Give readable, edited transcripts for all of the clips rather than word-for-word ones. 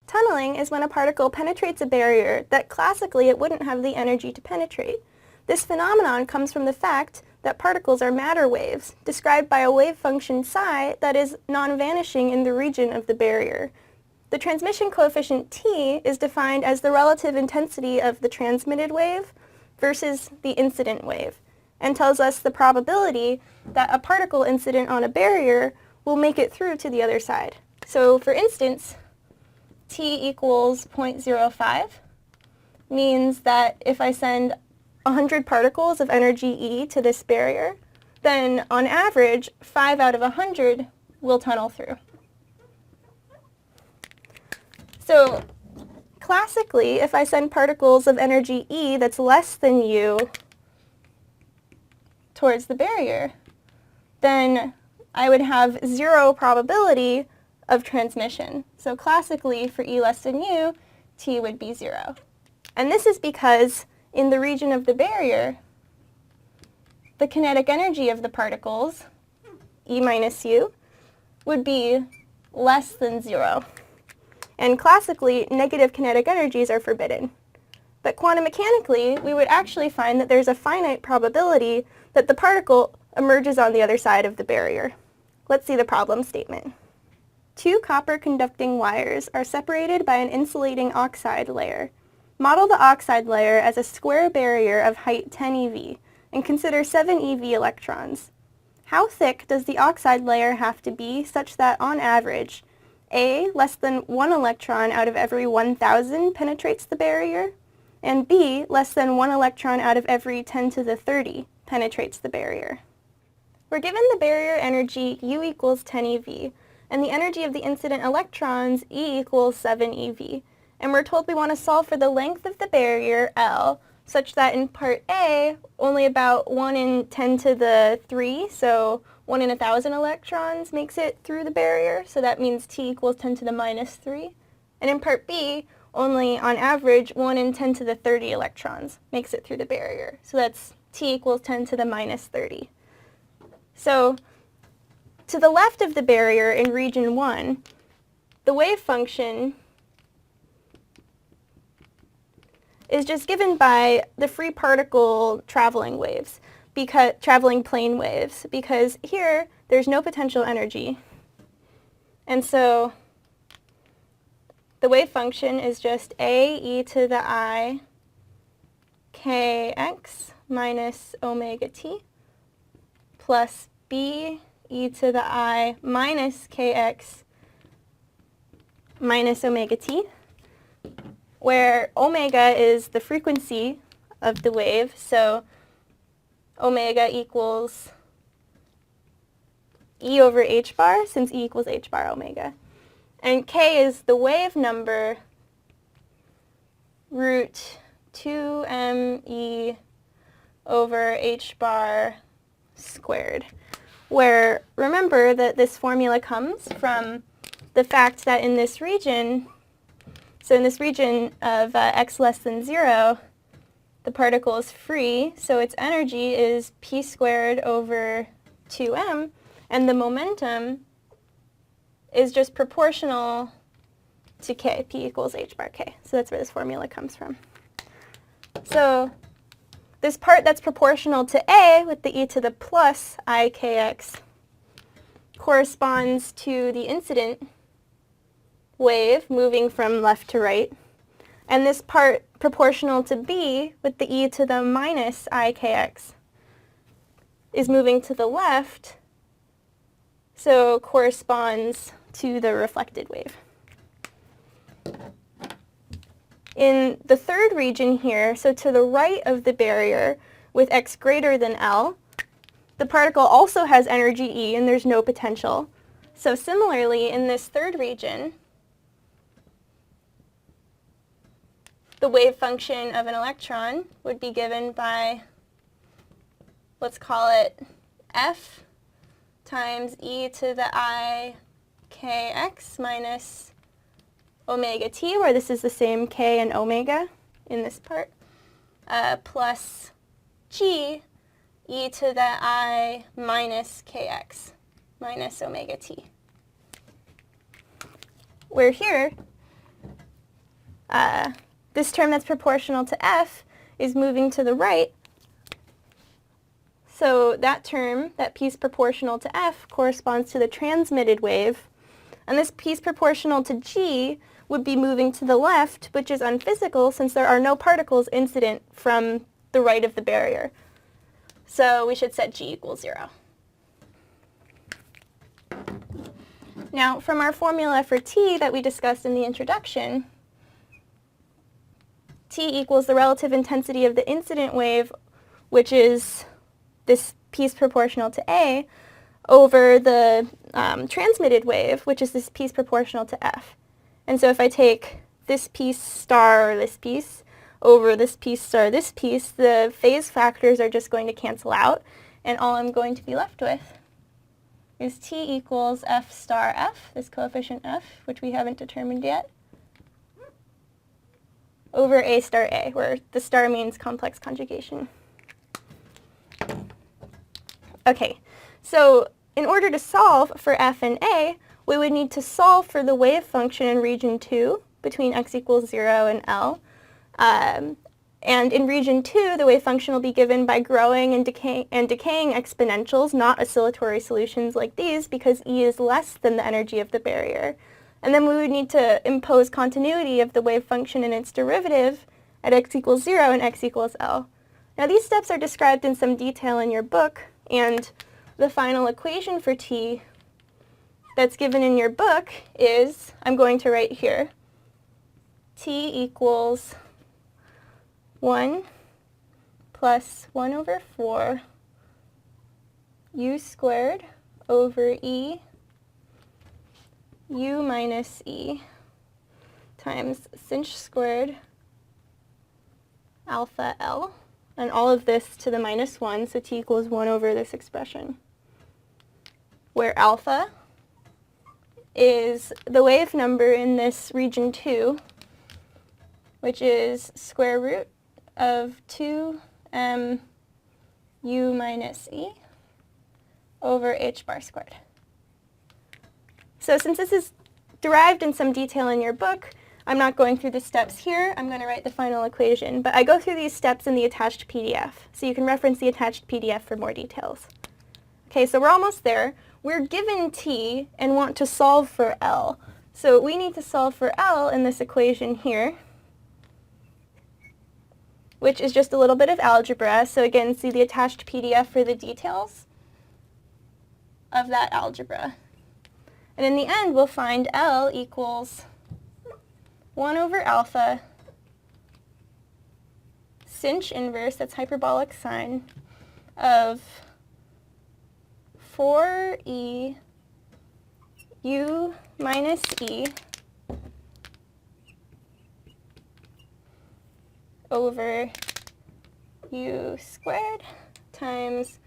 Tunneling is when a particle penetrates a barrier that classically it wouldn't have the energy to penetrate. This phenomenon comes from the fact that particles are matter waves, described by a wave function psi that is non-vanishing in the region of the barrier. The transmission coefficient T is defined as the relative intensity of the transmitted wave versus the incident wave, and tells us the probability that a particle incident on a barrier will make it through to the other side. So for instance, T equals 0.05 means that if I send 100 particles of energy E to this barrier, then on average, 5 out of 100 will tunnel through. So classically, if I send particles of energy E that's less than U towards the barrier, then I would have 0 probability of transmission. So classically, for E less than U, T would be 0. And this is because in the region of the barrier, the kinetic energy of the particles, E minus U, would be less than 0. And classically, negative kinetic energies are forbidden. But quantum mechanically, we would actually find that there's a finite probability that the particle emerges on the other side of the barrier. Let's see the problem statement. 2 copper conducting wires are separated by an insulating oxide layer. Model the oxide layer as a square barrier of height 10 eV and consider 7 eV electrons. How thick does the oxide layer have to be such that on average, A, less than 1 electron out of every 1,000 penetrates the barrier, and B, less than 1 electron out of every 10 to the 30 penetrates the barrier? We're given the barrier energy U equals 10 eV, and the energy of the incident electrons, E equals 7 eV. And we're told we want to solve for the length of the barrier, L, such that in part A, only about 1 in 10 to the 3, so 1 in 1,000 electrons makes it through the barrier, so that means T equals 10 to the minus 3. And in part B, only on average 1 in 10 to the 30 electrons makes it through the barrier, so that's T equals 10 to the minus 30. So to the left of the barrier in region 1, the wave function is just given by the free particle traveling waves, traveling plane waves, because here there's no potential energy. And so the wave function is just A e to the I kx minus omega t plus B e to the I minus kx minus omega t, where omega is the frequency of the wave, so omega equals E over h bar, since E equals h bar omega. And k is the wave number root 2me over h bar squared, where remember that this formula comes from the fact that in this region, so in this region of x less than 0, the particle is free, so its energy is p squared over 2m, and the momentum is just proportional to k, p equals h bar k. So that's where this formula comes from. So this part that's proportional to a with the e to the plus I kx corresponds to the incident wave moving from left to right. And this part proportional to b with the e to the minus I kx is moving to the left, so corresponds to the reflected wave. In the third region here, so to the right of the barrier with x greater than L, the particle also has energy E and there's no potential. So similarly, in this third region, the wave function of an electron would be given by, let's call it F times e to the I kx minus omega t, where this is the same k and omega in this part, plus g e to the I minus kx minus omega t. Where here, this term that's proportional to f is moving to the right. So that term, that piece proportional to f, corresponds to the transmitted wave. And this piece proportional to g would be moving to the left, which is unphysical since there are no particles incident from the right of the barrier. So we should set g equals 0. Now, from our formula for t that we discussed in the introduction, t equals the relative intensity of the incident wave, which is this piece proportional to a, over the transmitted wave, which is this piece proportional to f. And so if I take this piece star or this piece over this piece star this piece, the phase factors are just going to cancel out, and all I'm going to be left with is t equals f star f, this coefficient f, which we haven't determined yet, over a star a, where the star means complex conjugation. Okay, so in order to solve for f and a, we would need to solve for the wave function in region 2 between x equals 0 and L. And in region 2, the wave function will be given by growing and decaying exponentials, not oscillatory solutions like these, because E is less than the energy of the barrier. And then we would need to impose continuity of the wave function and its derivative at x equals 0 and x equals L. Now these steps are described in some detail in your book, and the final equation for t that's given in your book is, I'm going to write here, t equals 1 plus 1 over 4 u squared over e u minus e times sinh squared alpha L, and all of this to the minus 1, so t equals 1 over this expression, where alpha is the wave number in this region 2, which is square root of 2m u minus e over h bar squared. So since this is derived in some detail in your book, I'm not going through the steps here. I'm going to write the final equation, but I go through these steps in the attached PDF, so you can reference the attached PDF for more details. Okay, so we're almost there. We're given t and want to solve for L. So we need to solve for L in this equation here, which is just a little bit of algebra. So again, see the attached PDF for the details of that algebra. And in the end, we'll find L equals 1 over alpha sinh inverse, that's hyperbolic sine, of 4e u minus e over u squared times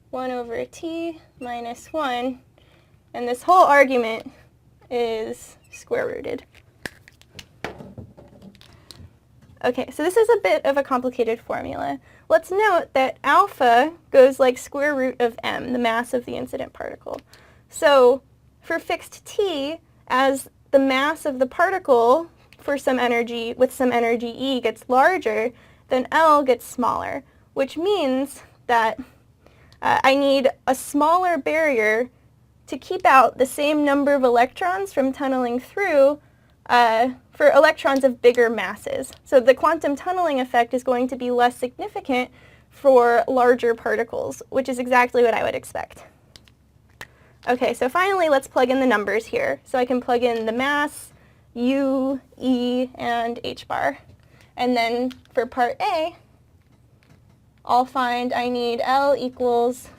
1 over t minus 1, and this whole argument is square rooted. Okay, so this is a bit of a complicated formula. Let's note that alpha goes like square root of m, the mass of the incident particle. So for fixed t, as the mass of the particle for some energy, with some energy E gets larger, then L gets smaller, which means that I need a smaller barrier to keep out the same number of electrons from tunneling through for electrons of bigger masses. So the quantum tunneling effect is going to be less significant for larger particles, which is exactly what I would expect. Okay, so finally let's plug in the numbers here. So I can plug in the mass, U, E, and H bar. And then for part A, I'll find I need L equals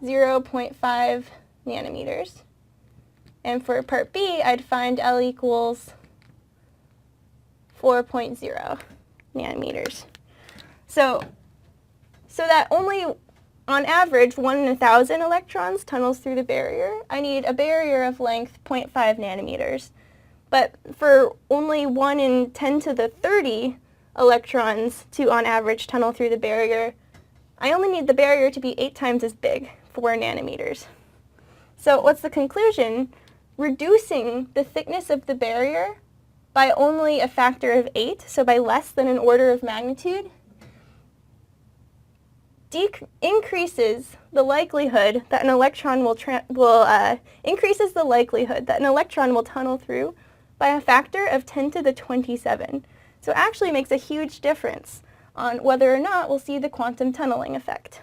0.5 nanometers. And for part B, I'd find L equals 4.0 nanometers. So that only, on average, 1 in 1,000 electrons tunnels through the barrier. I need a barrier of length 0.5 nanometers. But for only 1 in 10 to the 30 electrons to, on average, tunnel through the barrier, I only need the barrier to be 8 times as big, 4 nanometers. So what's the conclusion? Reducing the thickness of the barrier by only a factor of 8, so by less than an order of magnitude, increases the likelihood that an electron increases the likelihood that an electron will tunnel through by a factor of 10 to the 27. So it actually makes a huge difference on whether or not we'll see the quantum tunneling effect.